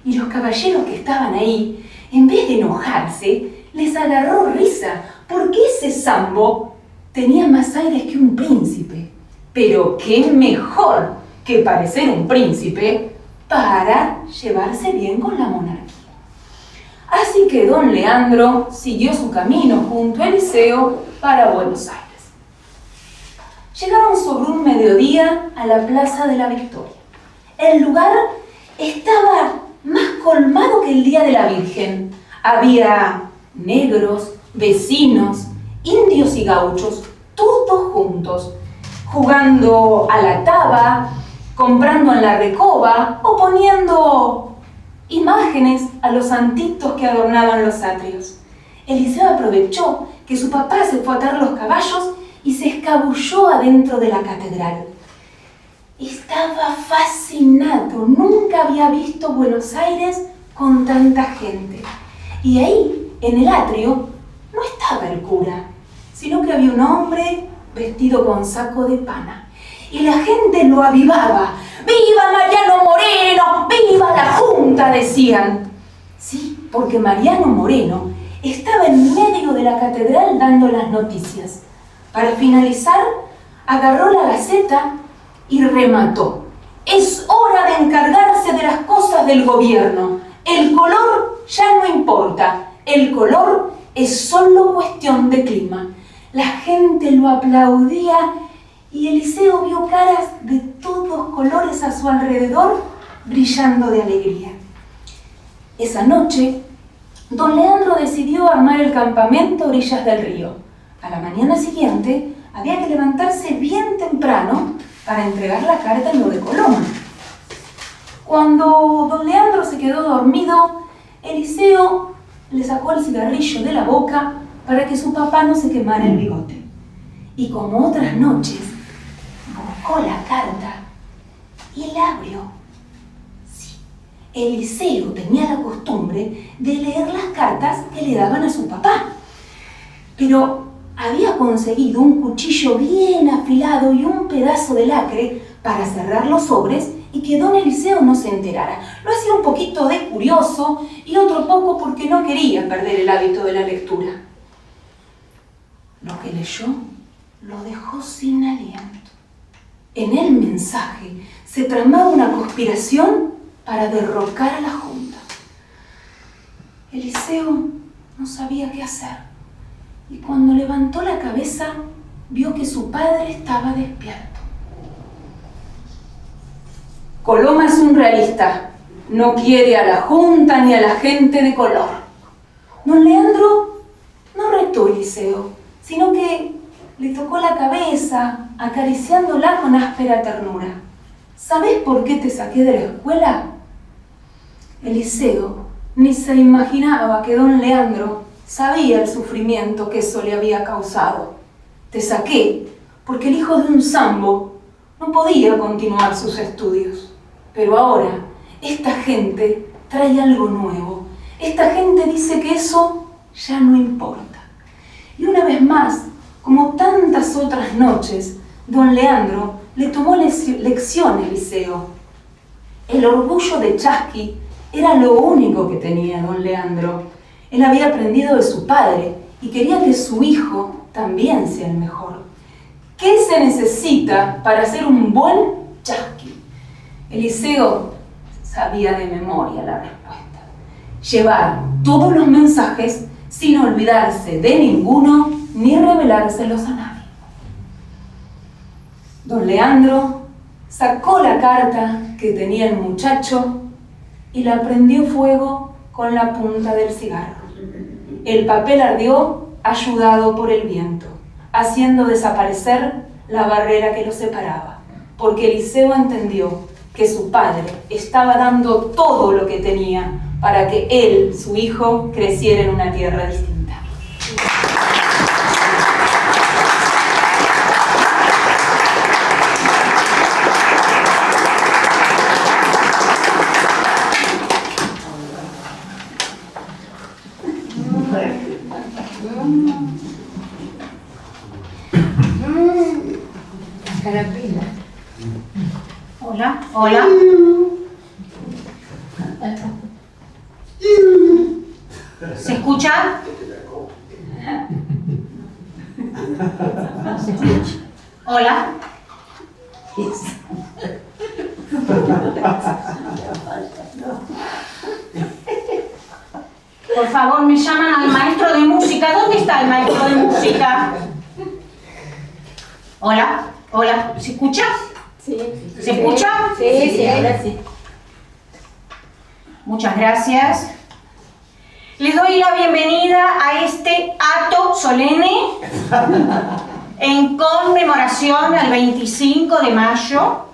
Y los caballeros que estaban ahí, en vez de enojarse, les agarró risa, porque ese Sambo tenía más aires que un príncipe. Pero qué mejor que parecer un príncipe para llevarse bien con la monarquía. Así que don Leandro siguió su camino junto a Eliseo para Buenos Aires. Llegaron sobre un mediodía a la Plaza de la Victoria. El lugar estaba más colmado que el Día de la Virgen. Había negros, vecinos, indios y gauchos, todos juntos, jugando a la taba, comprando en la recoba o poniendo imágenes a los santitos que adornaban los atrios. Eliseo aprovechó que su papá se fue a atar los caballos y se escabulló adentro de la catedral. Estaba fascinado, nunca había visto Buenos Aires con tanta gente. Y ahí, en el atrio, no estaba el cura, sino que había un hombre vestido con saco de pana. Y la gente lo avivaba. ¡Viva Mariano Moreno! ¡Viva la Junta!, decían. Sí, porque Mariano Moreno estaba en medio de la catedral dando las noticias. Para finalizar, agarró la gaceta y remató. Es hora de encargarse de las cosas del gobierno. El color ya no importa. El color es solo cuestión de clima. La gente lo aplaudía y Eliseo vio caras de todos colores a su alrededor brillando de alegría. Esa noche, don Leandro decidió armar el campamento a orillas del río. A la mañana siguiente había que levantarse bien temprano para entregar la carta en lo de Coloma. Cuando don Leandro se quedó dormido, Eliseo le sacó el cigarrillo de la boca para que su papá no se quemara el bigote. Y como otras noches, buscó la carta y la abrió. Eliseo tenía la costumbre de leer las cartas que le daban a su papá, pero había conseguido un cuchillo bien afilado y un pedazo de lacre para cerrar los sobres y que don Eliseo no se enterara. Lo hacía un poquito de curioso y otro poco porque no quería perder el hábito de la lectura. Lo que leyó lo dejó sin aliento. En el mensaje se tramaba una conspiración para derrocar a la Junta. Eliseo no sabía qué hacer y cuando levantó la cabeza vio que su padre estaba despierto. Coloma es un realista, no quiere a la Junta ni a la gente de color. Don Leandro no retó a Eliseo, sino que le tocó la cabeza, acariciándola con áspera ternura. ¿Sabés por qué te saqué de la escuela? Eliseo ni se imaginaba que don Leandro sabía el sufrimiento que eso le había causado. Te saqué porque el hijo de un sambo no podía continuar sus estudios. Pero ahora, esta gente trae algo nuevo. Esta gente dice que eso ya no importa. Y una vez más, como tantas otras noches, don Leandro le tomó lección a Eliseo. El orgullo de Chasqui era lo único que tenía don Leandro. Él había aprendido de su padre y quería que su hijo también sea el mejor. ¿Qué se necesita para ser un buen Chasqui? Eliseo sabía de memoria la respuesta. Llevar todos los mensajes sin olvidarse de ninguno ni revelárselos a nadie. Don Leandro sacó la carta que tenía el muchacho y la prendió fuego con la punta del cigarro. El papel ardió ayudado por el viento, haciendo desaparecer la barrera que los separaba, porque Eliseo entendió que su padre estaba dando todo lo que tenía para que él, su hijo, creciera en una tierra distinta. Carapela. Hola, hola. ¿Se escucha? Hola. Por favor, me llaman al maestro de música. ¿Dónde está el maestro de música? Hola, hola. ¿Se escucha? Sí. ¿Se escucha? Sí, ahora sí. Muchas gracias. Les doy la bienvenida a este acto solemne en conmemoración al 25 de mayo,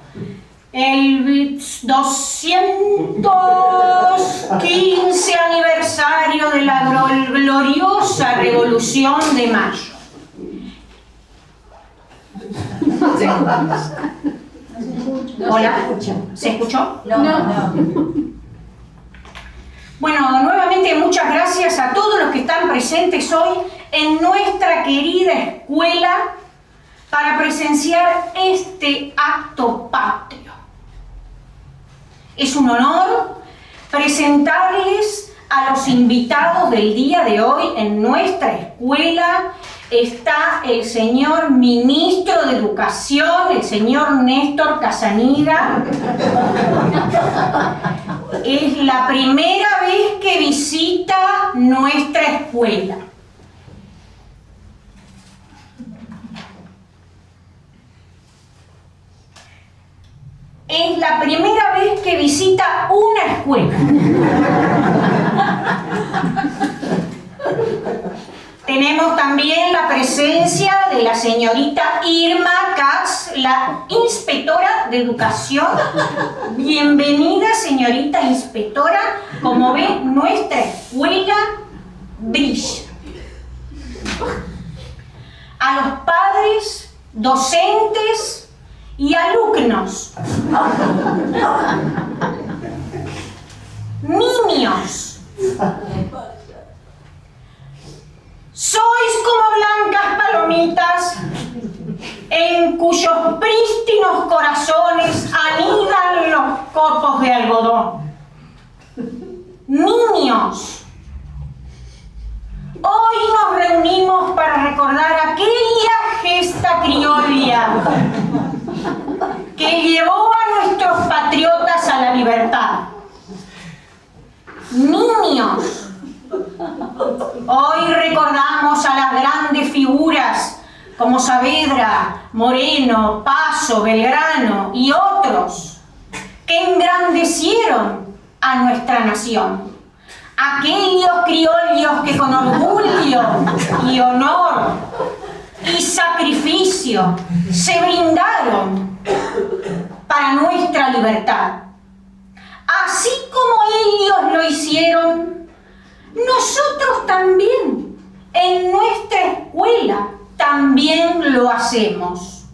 el 215 aniversario de la gloriosa Revolución de Mayo. Hola, ¿se escuchó? No. Bueno, nuevamente muchas gracias a todos los que están presentes hoy en nuestra querida escuela para presenciar este acto patrio. Es un honor presentarles a a los invitados del día de hoy en nuestra escuela. Está el señor Ministro de Educación, el señor Néstor Casanida. Es la primera vez que visita nuestra escuela. Es la primera vez que visita una escuela. Tenemos también la presencia de la señorita Irma Katz, la inspectora de educación. Bienvenida, señorita inspectora. Como ven, nuestra escuela brilla. A los padres, docentes y alumnos, niños, sois como blancas palomitas en cuyos prístinos corazones anidan los copos de algodón. Niños, hoy nos reunimos para recordar aquella gesta criolla que llevó a nuestros patriotas a la libertad. Niños, hoy recordamos a las grandes figuras como Saavedra, Moreno, Paso, Belgrano y otros que engrandecieron a nuestra nación. Aquellos criollos que con orgullo y honor y sacrificio se brindaron para nuestra libertad. Así como ellos lo hicieron, nosotros también, en nuestra escuela, también lo hacemos.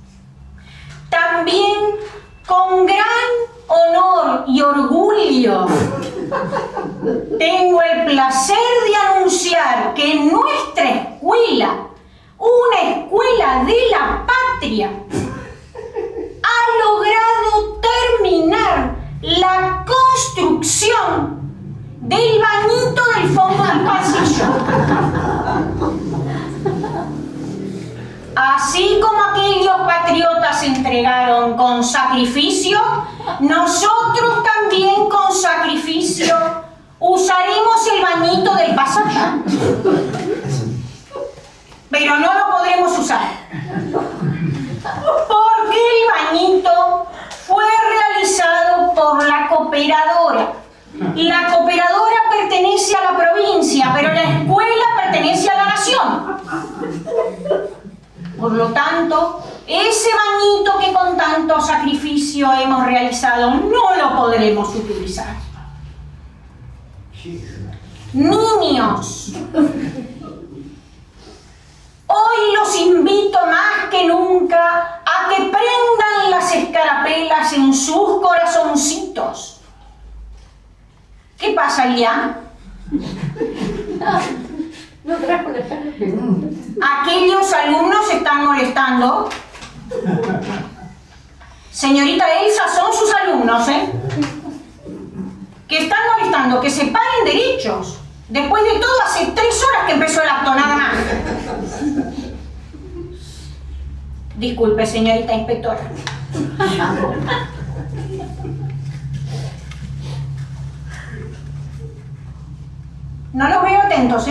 También con gran honor y orgullo tengo el placer de anunciar que en nuestra escuela, una escuela de la patria, ha logrado terminar la construcción del bañito del fondo del pasillo. Así como aquellos patriotas se entregaron con sacrificio, nosotros también con sacrificio usaremos el bañito del pasillo. Pero no lo podremos usar, porque el bañito fue realizado por la cooperadora. La cooperadora pertenece a la provincia, pero la escuela pertenece a la nación. Por lo tanto, ese bañito que con tanto sacrificio hemos realizado no lo podremos utilizar. Niños, hoy los invito más que nunca a que prendan las escarapelas en sus corazoncitos. ¿Qué pasa, Liam? No trajo la escarapela. Aquellos alumnos se están molestando. Señorita Elsa, son sus alumnos, que están molestando, que se paren derechos. Después de todo, hace 3 horas que empezó el acto, nada más. Disculpe, señorita inspectora. No los veo atentos,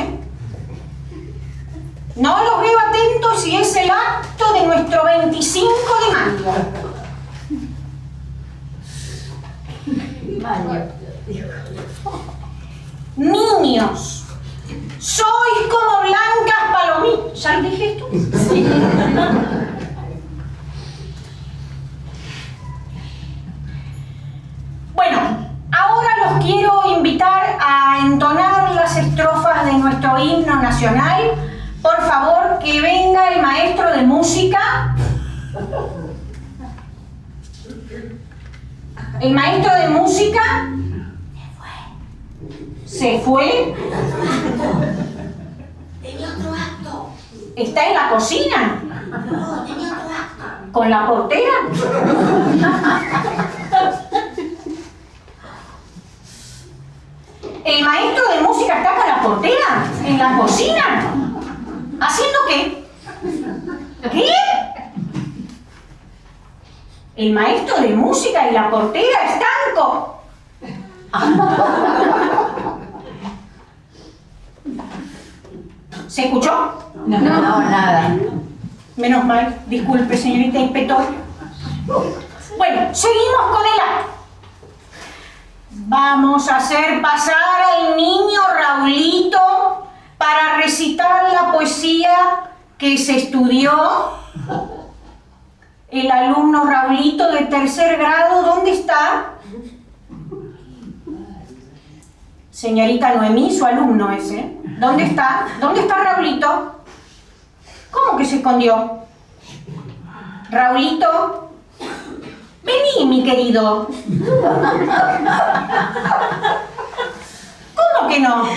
No los veo atentos y es el acto de nuestro 25 de mayo. Niños, sois como blancas palomitas. ¿Ya dije esto? Sí. Bueno, ahora los quiero invitar a entonar las estrofas de nuestro himno nacional. Por favor, que venga el maestro de música. El maestro de música se fue. Tenía otro acto. ¿Está en la cocina? No, tenía otro acto. ¿Con la portera? ¿El maestro de música está con la portera? ¿En la cocina? ¿Haciendo qué? ¿Qué? El maestro de música y la portera están con... ¿Se escuchó? No, nada. Menos mal, disculpe, señorita inspector. Bueno, seguimos con el acto. Vamos a hacer pasar al niño Raulito para recitar la poesía que se estudió. El alumno Raulito de tercer grado, ¿dónde está? Señorita Noemí, su alumno ese. ¿Dónde está? ¿Dónde está Raulito? ¿Cómo que se escondió? Raulito, vení, mi querido. ¿Cómo que no? ¿Cómo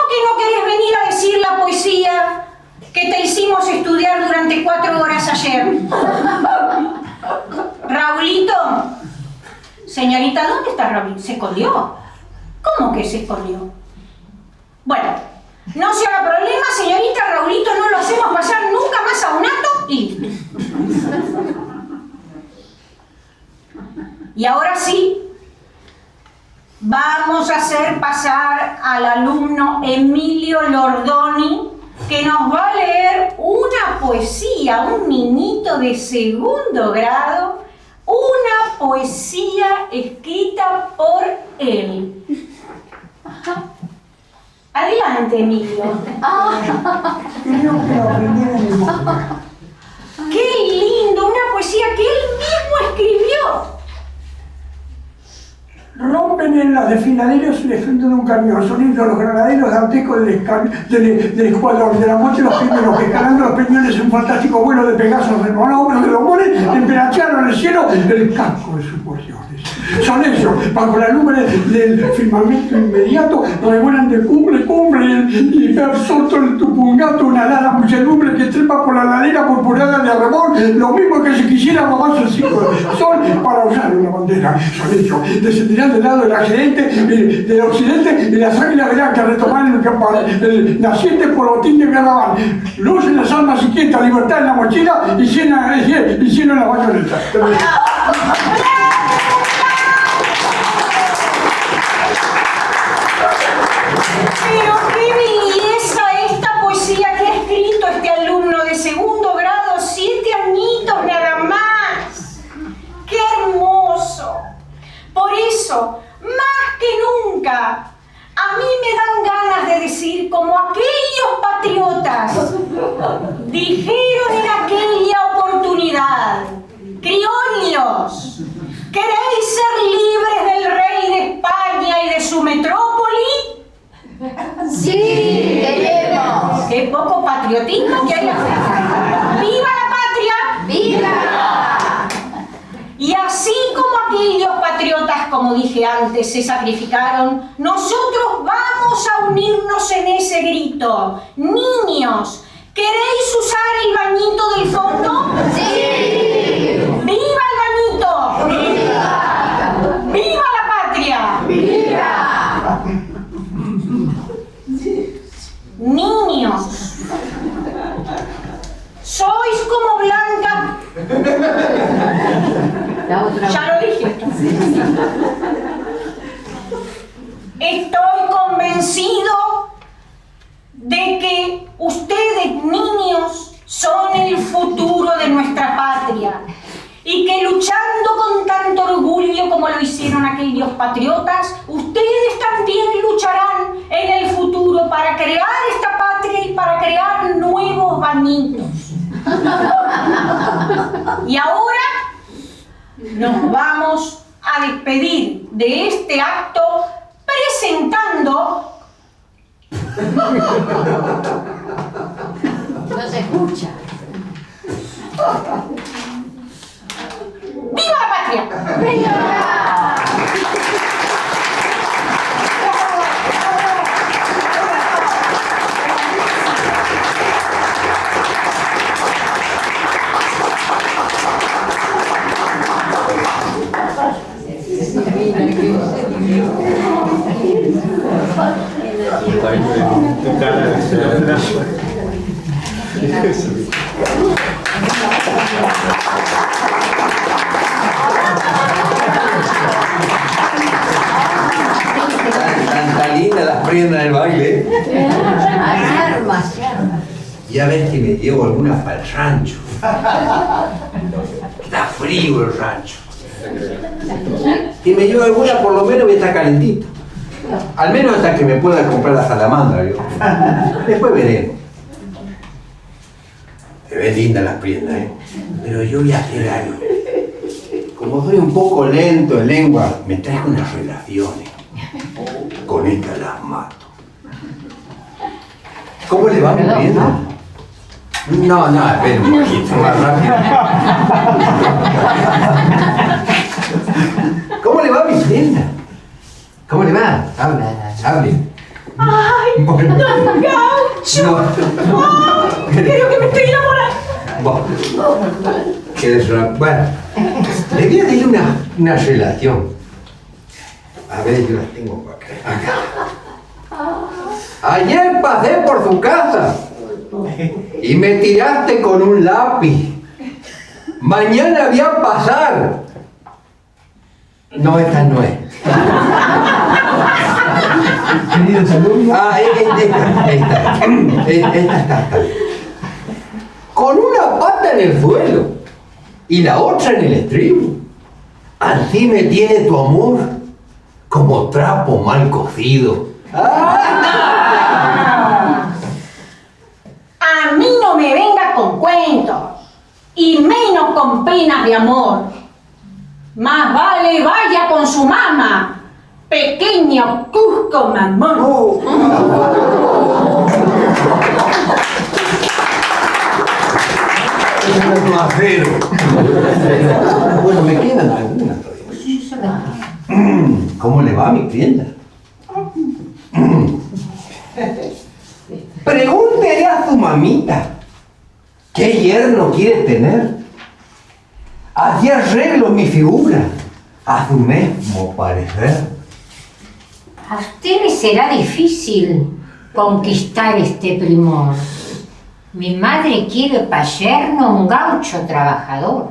que no querés venir a decir la poesía que te hicimos estudiar durante 4 horas ayer? Raulito, señorita, ¿dónde está Raulito? ¿Se escondió? ¿Cómo que se escondió? Bueno, no se haga problema, señorita, Raulito no lo hacemos pasar nunca más a un acto y listo. Y ahora sí, vamos a hacer pasar al alumno Emilio Lordoni, que nos va a leer una poesía, un niñito de segundo grado, una poesía escrita por él. Adelante, Emilio. ¡Qué lindo! Una poesía que él mismo escribió. Rompen en las desfiladeros el frente de un camión, sonido los granaderos dantescos del escuadrón, de la noche los primeros, que escalando los peñones un fantástico vuelo de Pegasos de hombros de los moles, emperacharon el cielo el casco de sus porciones. Son ellos, bajo la nube del firmamento inmediato, revuelan de cumbre y ver solto el tupungato, una lana muchedumbre que trepa por la ladera purpurada de arrebol, lo mismo que si quisiera bajarse el ciclo del sol para usar una bandera. Son ellos, descendirán del lado del accidente, del occidente, y las águilas verán que retoman el naciente polotín de carnaval. Luz en las almas inquietas, libertad en la mochila y lleno en la bayoneta. Pero qué belleza esta poesía que ha escrito este alumno de segundo grado, 7 añitos nada más. ¡Qué hermoso! Por eso, más que nunca, a mí me dan ganas de decir como aquellos patriotas dijeron en aquella oportunidad: criollos, ¿queréis ser libres del rey de España y de su metrópoli? ¡Sí, queremos! ¡Qué poco patriotismo que hay acá! ¡Viva la patria! ¡Viva! Y así como aquellos patriotas, como dije antes, se sacrificaron, nosotros vamos a unirnos en ese grito. Niños, ¿queréis usar el bañito del fondo? ¡Sí! ¡Viva el bañito! ¡Viva! ¡Viva la patria! ¡Viva! Niños, sois como Blanca. La otra. Ya lo dije. Estoy convencido de que ustedes, niños, son el futuro de nuestra patria y que luchando con tanto orgullo como lo hicieron aquellos patriotas, ustedes también lucharán en el futuro para crear esta patria y para crear nuevos bañitos. Y ahora nos vamos a despedir de este acto presentando... No se escucha. ¡Viva la patria! ¡Viva! Mira, Tan linda las prendas del baile. Ya ves que me llevo algunas para el rancho. Está frío el rancho. Y me llevo algunas por lo menos y está calentito. Al menos hasta que me pueda comprar la salamandra, yo. Después veremos. Se ven lindas las prendas, ¿eh? Pero yo voy a hacer algo. Como soy un poco lento en lengua, me traigo unas relaciones. Con estas las mato. ¿Cómo le va mi prenda? No, espera un poquito más rápido. ¿Cómo le va mi prenda? ¿Cómo le va? Hable. ¡Ay! ¡Don Gaucho! No. ¡Creo que me estoy enamorando! Bueno, le voy a decir una relación. A ver, yo las tengo por acá. Ayer pasé por su casa y me tiraste con un lápiz. Mañana voy a pasar. No, esta no es. Esta está. Con una pata en el suelo y la otra en el estribo. Así me tiene tu amor, como trapo mal cocido. A mí no me venga con cuentos, y menos con penas de amor. Más vale vaya con su mamá, pequeño Cusco mamón. Bueno, me quedan algunas todavía. ¿Cómo le va a mi clienta? Pregúntele a su mamita qué yerno quiere tener. Así arreglo mi figura a su mismo parecer. A usted le será difícil conquistar este primor. Mi madre quiere pa' yerno un gaucho trabajador.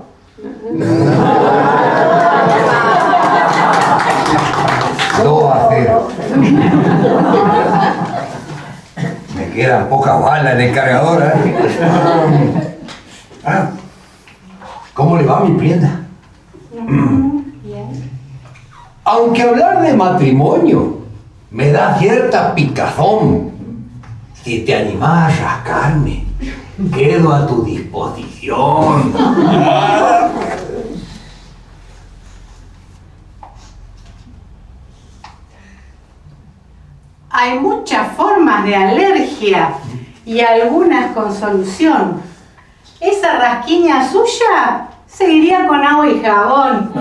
2-0. Me quedan pocas balas en el cargador, ¿eh? ¿Cómo le va a mi prenda? Aunque hablar de matrimonio me da cierta picazón, si te animás a rascarme, quedo a tu disposición. Hay muchas formas de alergia y algunas con solución. Esa rasquiña suya seguiría con agua y jabón.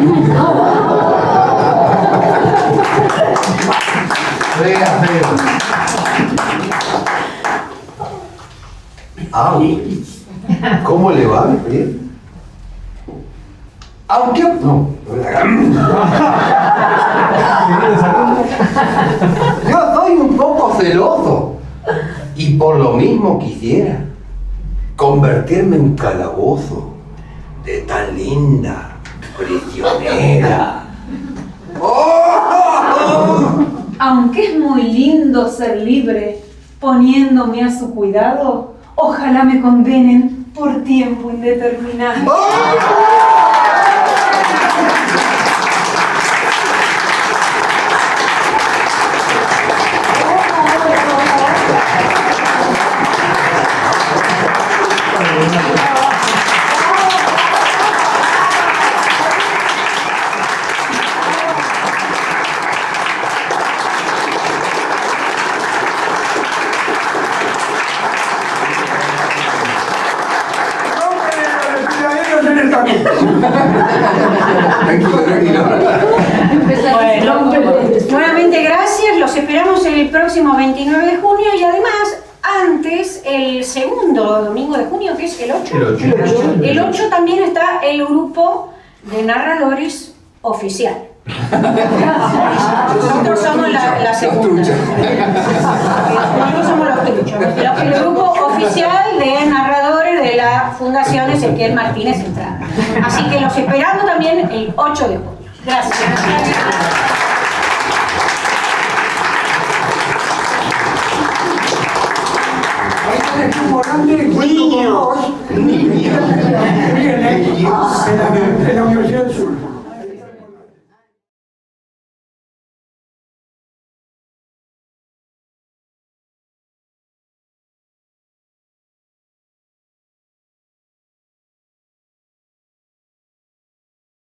¿Cómo le va, mi prima? Aunque no. Yo soy un poco celoso y por lo mismo quisiera convertirme en calabozo de tan linda prisionera. Aunque es muy lindo ser libre, poniéndome a su cuidado, ojalá me condenen por tiempo indeterminado. Bueno, nuevamente gracias, los esperamos el próximo 29 de junio y además antes, el segundo domingo de junio, que es el 8. El 8 también está el grupo de narradores oficial. Nosotros somos la segunda. Nosotros somos los truchos. El grupo oficial de narradores de la Fundación Ezequiel Martínez Estrada. Así que los esperamos también el 8 de junio. Gracias. Es un volante cuento con vos, que viene de la Universidad del Sur.